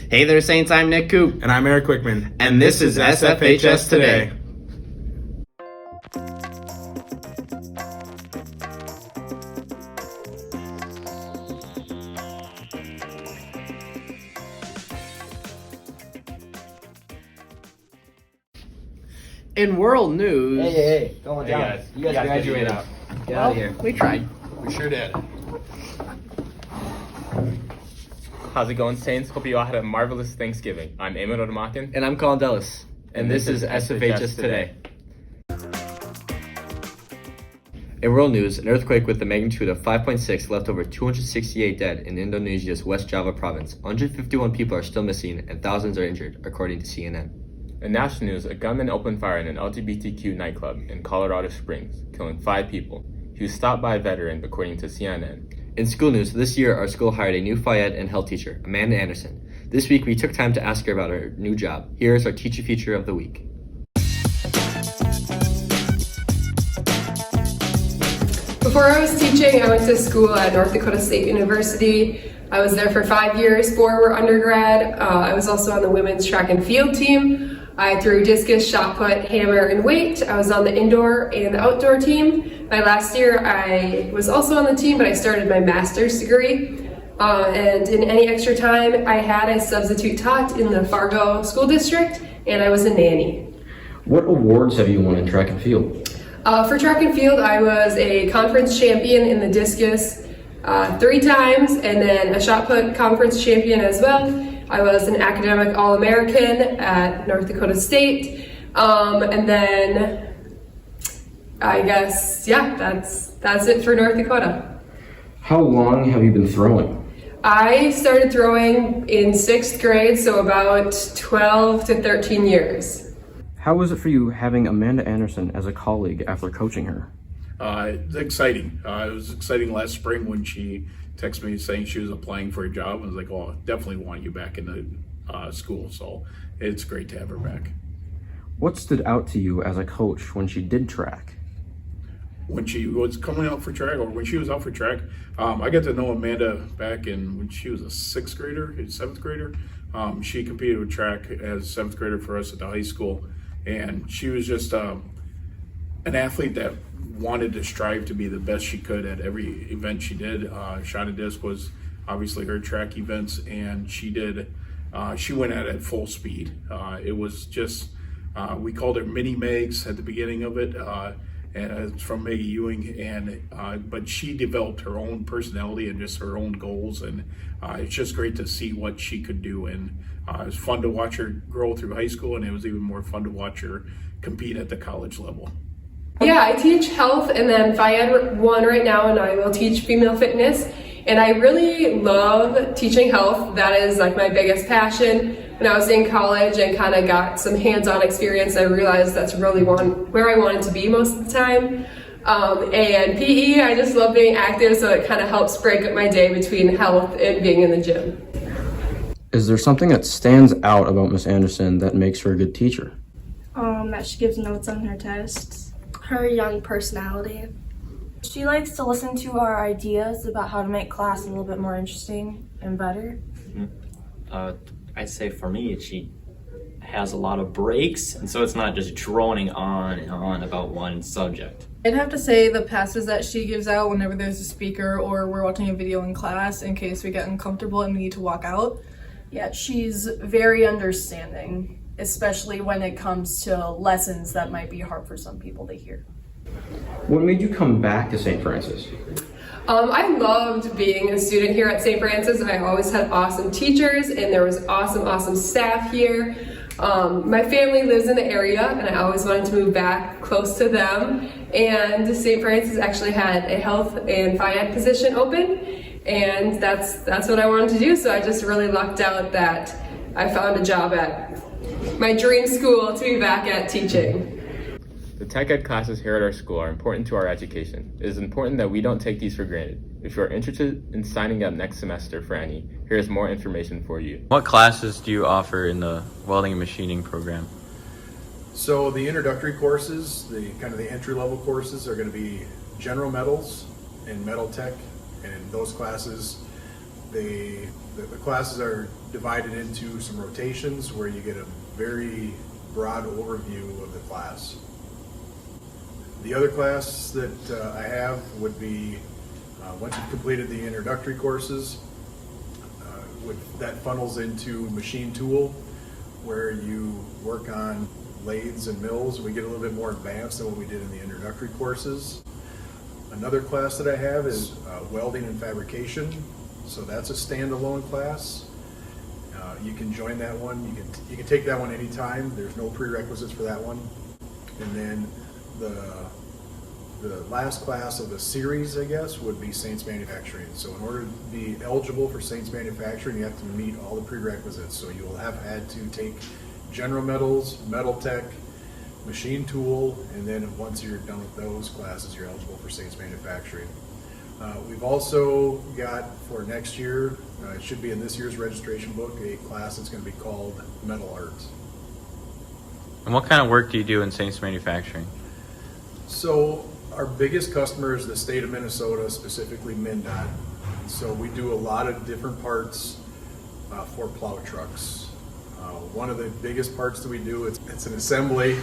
Hey there, Saints. I'm Nick Coop. And I'm Eric Wickman. And this is SFHS Today. In world news... Hey, going down. Guys. You guys graduated. Get out of here. We tried. We sure did. How's it going, Saints? Hope you all had a marvelous Thanksgiving. I'm Eamon Odemakin. And I'm Colin Dellis. And this is SFHS Today. In world news, an earthquake with a magnitude of 5.6 left over 268 dead in Indonesia's West Java province. 151 people are still missing and thousands are injured, according to CNN. In national news, a gunman opened fire in an LGBTQ nightclub in Colorado Springs, killing 5 people. He was stopped by a veteran, according to CNN. In school news, this year our school hired a new Phy-Ed and health teacher, Amanda Anderson. This week we took time to ask her about her new job. Here is our teacher feature of the week. Before I was teaching, I went to school at North Dakota State University. I was there for 5 years, 4 were undergrad. I was also on the women's track and field team. I threw discus, shot put, hammer, and weight. I was on the indoor and the outdoor team. My last year, I was also on the team, but I started my master's degree. And in any extra time I had, I substitute taught in the Fargo School District, and I was a nanny. What awards have you won in track and field? For track and field, I was a conference champion in the discus 3 times, and then a shot put conference champion as well. I was an academic All-American at North Dakota State, and then I guess, yeah, that's it for North Dakota. How long have you been throwing? I started throwing in 6th grade, so about 12 to 13 years. How was it for you having Amanda Anderson as a colleague after coaching her? It's exciting. It was exciting last spring when she texted me saying she was applying for a job. I was like, oh, I definitely want you back in the school. So it's great to have her back. What stood out to you as a coach when she did track? When she was coming out for track, or when she was out for track, I got to know Amanda back when she was a 7th grader. She competed with track as a 7th grader for us at the high school. And she was just an athlete that wanted to strive to be the best she could at every event she did. Shot at disc was obviously her track events, and she went at it full speed. It was just, we called her Mini Megs at the beginning of it, and it's from Maggie Ewing, but she developed her own personality and just her own goals, and it's just great to see what she could do. And it was fun to watch her grow through high school, and it was even more fun to watch her compete at the college level. Yeah, I teach health and then Phy-Ed 1 right now, and I will teach female fitness. And I really love teaching health. That is like my biggest passion. When I was in college and kind of got some hands-on experience, I realized that's really where I wanted to be most of the time. And PE, I just love being active, so it kind of helps break up my day between health and being in the gym. Is there something that stands out about Miss Anderson that makes her a good teacher? That she gives notes on her tests. Her young personality. She likes to listen to our ideas about how to make class a little bit more interesting and better. I'd say for me, she has a lot of breaks, and so it's not just droning on and on about one subject. I'd have to say the passes that she gives out whenever there's a speaker or we're watching a video in class in case we get uncomfortable and we need to walk out. Yeah, she's very understanding, especially when it comes to lessons that might be hard for some people to hear. What made you come back to St. Francis? I loved being a student here at St. Francis. I always had awesome teachers, and there was awesome staff here. My family lives in the area, and I always wanted to move back close to them. And St. Francis actually had a health and Phy-Ed position open, and that's what I wanted to do. So I just really lucked out that I found a job at my dream school to be back at teaching. The tech ed classes here at our school are important to our education. It is important that we don't take these for granted. If you are interested in signing up next semester for any, here is more information for you. What classes do you offer in the welding and machining program? So the introductory courses, the entry-level courses, are going to be general metals and metal tech, and in those classes, the classes are divided into some rotations where you get a very broad overview of the class. The other class that I have would be, once you've completed the introductory courses, that funnels into machine tool, where you work on lathes and mills. We get a little bit more advanced than what we did in the introductory courses. Another class that I have is welding and fabrication. So that's a standalone class. You can join that one. You can take that one anytime. There's no prerequisites for that one. And then the last class of the series, I guess, would be Saints Manufacturing. So in order to be eligible for Saints Manufacturing, you have to meet all the prerequisites. So you will have had to take General Metals, Metal Tech, Machine Tool, and then once you're done with those classes, you're eligible for Saints Manufacturing. We've also got for next year, it should be in this year's registration book, a class that's going to be called Metal Arts. And what kind of work do you do in Saints Manufacturing? So our biggest customer is the state of Minnesota, specifically MnDOT. So we do a lot of different parts for plow trucks. One of the biggest parts that we do, it's an assembly,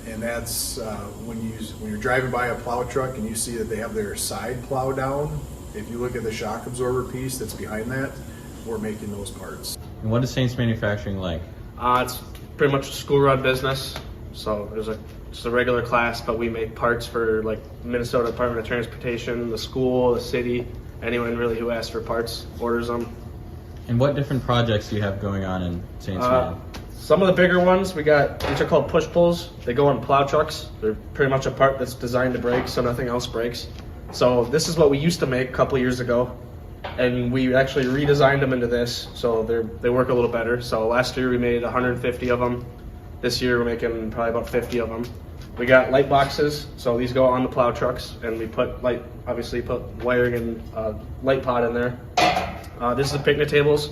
and that's when you're driving by a plow truck and you see that they have their side plow down. If you look at the shock absorber piece that's behind that, we're making those parts. And what is Saints Manufacturing like? It's pretty much a school-run business, so it's a regular class, but we make parts for like Minnesota Department of Transportation, the school, the city, anyone really who asks for parts orders them. And what different projects do you have going on in Saints Man? Some of the bigger ones we got, these are called push pulls. They go on plow trucks. They're pretty much a part that's designed to brake, so nothing else breaks. So this is what we used to make a couple years ago, and we actually redesigned them into this, so they work a little better. So last year we made 150 of them. This year we're making probably about 50 of them. We got light boxes, so these go on the plow trucks, and we put wiring and light pod in there. This is the picnic tables.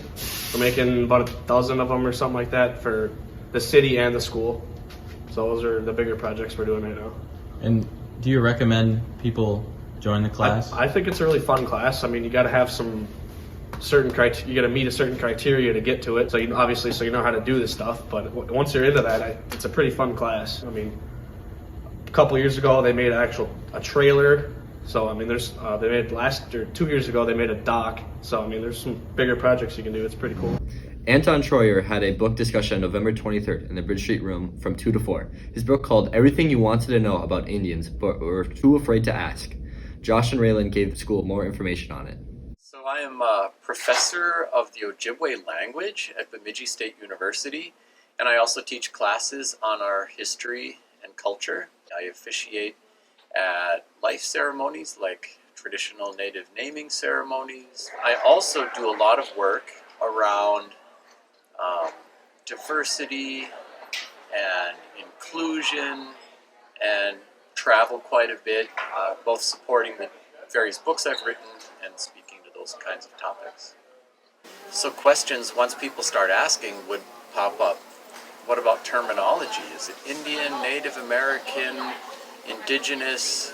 We're making about 1,000 of them or something like that for the city and the school. So those are the bigger projects we're doing right now. And do you recommend people join the class? I think it's a really fun class. I mean, you got to have some certain criteria. You got to meet a certain criteria to get to it. So you know how to do this stuff. But once you're into that, it's a pretty fun class. I mean, a couple years ago they made a trailer. So I mean, they made 2 years ago they made a dock. So I mean, there's some bigger projects you can do. It's pretty cool. Anton Troyer had a book discussion on November 23rd in the Bridge Street Room from 2 to 4. His book called Everything You Wanted to Know About Indians But Were Too Afraid to Ask. Josh and Raylan gave the school more information on it. So I am a professor of the Ojibwe language at Bemidji State University, and I also teach classes on our history and culture. I officiate at life ceremonies like traditional native naming ceremonies. I also do a lot of work around diversity and inclusion and travel quite a bit, both supporting the various books I've written and speaking to those kinds of topics. So questions, once people start asking, would pop up. What about terminology? Is it Indian, Native American, Indigenous?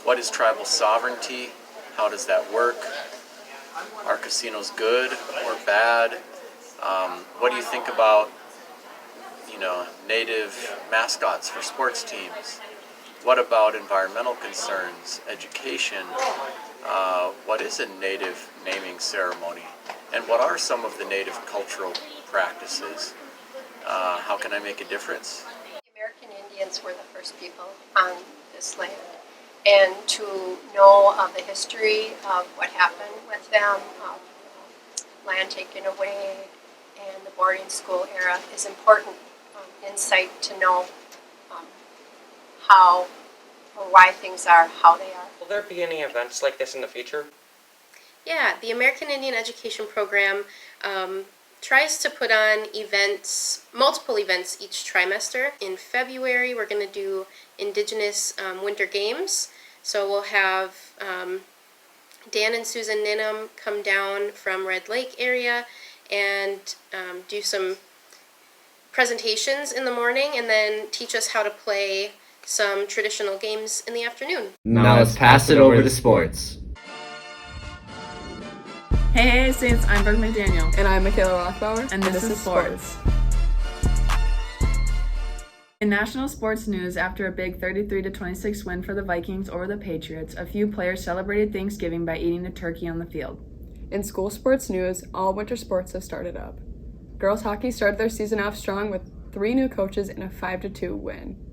What is tribal sovereignty? How does that work? Are casinos good or bad? What do you think about, native mascots for sports teams? What about environmental concerns, education? What is a native naming ceremony? And what are some of the native cultural practices? How can I make a difference? The American Indians were the first people on this land. And to know the history of what happened with them, land taken away, and the boarding school era is important insight to know how or why things are how they are. Will there be any events like this in the future? Yeah, the American Indian Education Program tries to put on events, multiple events each trimester. In February, we're going to do Indigenous Winter Games. So we'll have Dan and Susan Ninham come down from Red Lake area and do some presentations in the morning and then teach us how to play some traditional games in the afternoon. Now let's pass it over to sports. Hey, Saints, I'm Brooke McDaniel. And I'm Michaela Rothbauer. And this is Sports. In national sports news, after a big 33-26 win for the Vikings over the Patriots, a few players celebrated Thanksgiving by eating a turkey on the field. In school sports news, all winter sports have started up. Girls hockey started their season off strong with 3 new coaches and a 5-2 win.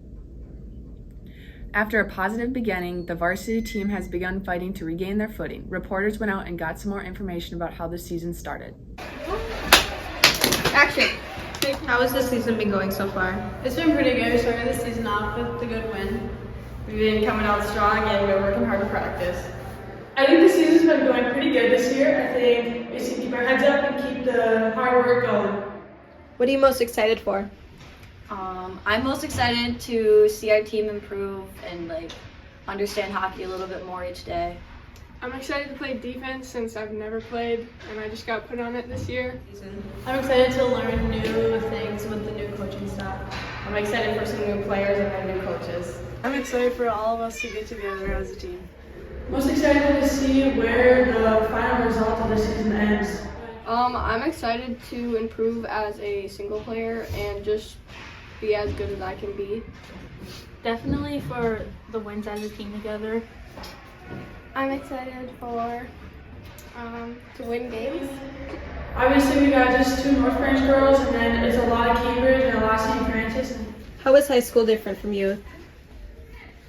After a positive beginning, the varsity team has begun fighting to regain their footing. Reporters went out and got some more information about how the season started. Action! How has this season been going so far? It's been pretty good. We started the season off with a good win. We've been coming out strong and we're working hard to practice. I think the season's been going pretty good this year. I think we should keep our heads up and keep the hard work going. What are you most excited for? I'm most excited to see our team improve and understand hockey a little bit more each day. I'm excited to play defense since I've never played and I just got put on it this year. I'm excited to learn new things with the new coaching staff. I'm excited for some new players and then new coaches. I'm excited for all of us to get together as a team. Most excited to see where the final result of the season ends. I'm excited to improve as a single player and just be as good as I can be. Definitely for the wins as a team together. I'm excited for to win games. Obviously, we got just 2 North Branch girls, and then it's a lot of Cambridge and a lot of St. Francis. How is high school different from youth?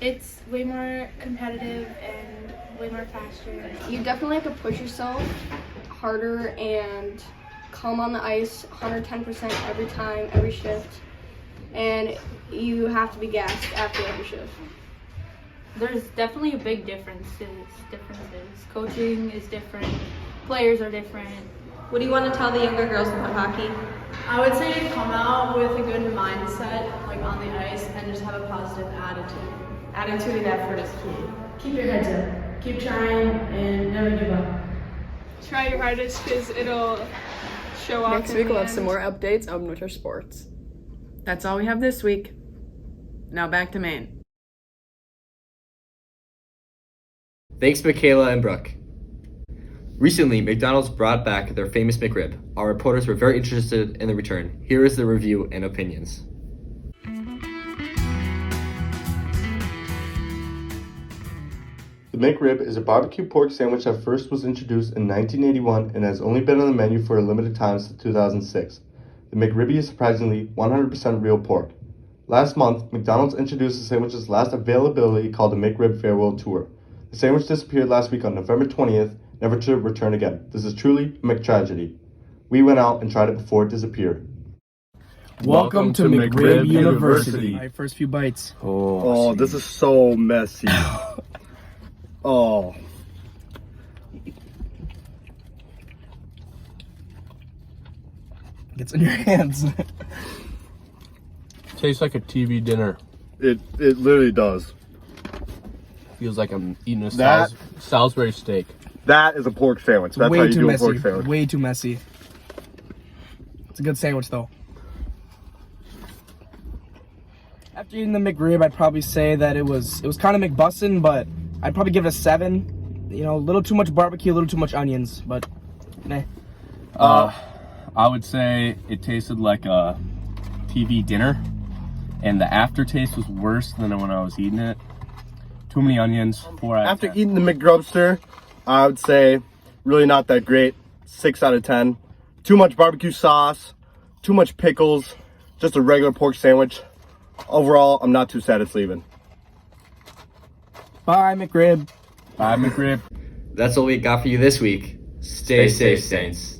It's way more competitive and way more faster. You definitely have to push yourself harder and come on the ice 110% every time, every shift. And you have to be gassed after every shift. There's definitely a big difference. Coaching is different, players are different. What do you want to tell the younger girls about hockey? I would say come out with a good mindset, on the ice, and just have a positive attitude. Attitude and effort is key. Keep your heads up, keep trying, and never give up. Try your hardest because it'll show off. Next week we'll have some more updates on winter sports. That's all we have this week. Now back to Maine. Thanks, Michaela and Brooke. Recently, McDonald's brought back their famous McRib. Our reporters were very interested in the return. Here is the review and opinions. The McRib is a barbecue pork sandwich that first was introduced in 1981 and has only been on the menu for a limited time since 2006. The McRibby is surprisingly 100% real pork. Last month, McDonald's introduced the sandwich's last availability called the McRib Farewell Tour. The sandwich disappeared last week on November 20th, never to return again. This is truly a McTragedy. We went out and tried it before it disappeared. Welcome to McRib University. All right, first few bites. Oh, this is so messy. Oh. Gets in your hands. Tastes like a TV dinner. It literally does. Feels like I'm eating a That- Salisbury steak. That is a pork sandwich. That's Way how you too do a messy. pork sandwich. Way too messy. It's a good sandwich though. After eating the McRib, I'd probably say that it was kind of McBussin', but I'd probably give it a 7. You know, a little too much barbecue, a little too much onions, but meh. I would say it tasted like a TV dinner, and the aftertaste was worse than when I was eating it. Too many onions. 4 out of After 10. eating the McGrubster, I would say really not that great. 6 out of 10. Too much barbecue sauce, too much pickles, just a regular pork sandwich. Overall, I'm not too sad it's leaving. Bye, McRib. Bye, McRib. That's all we got for you this week. Stay safe, Saints.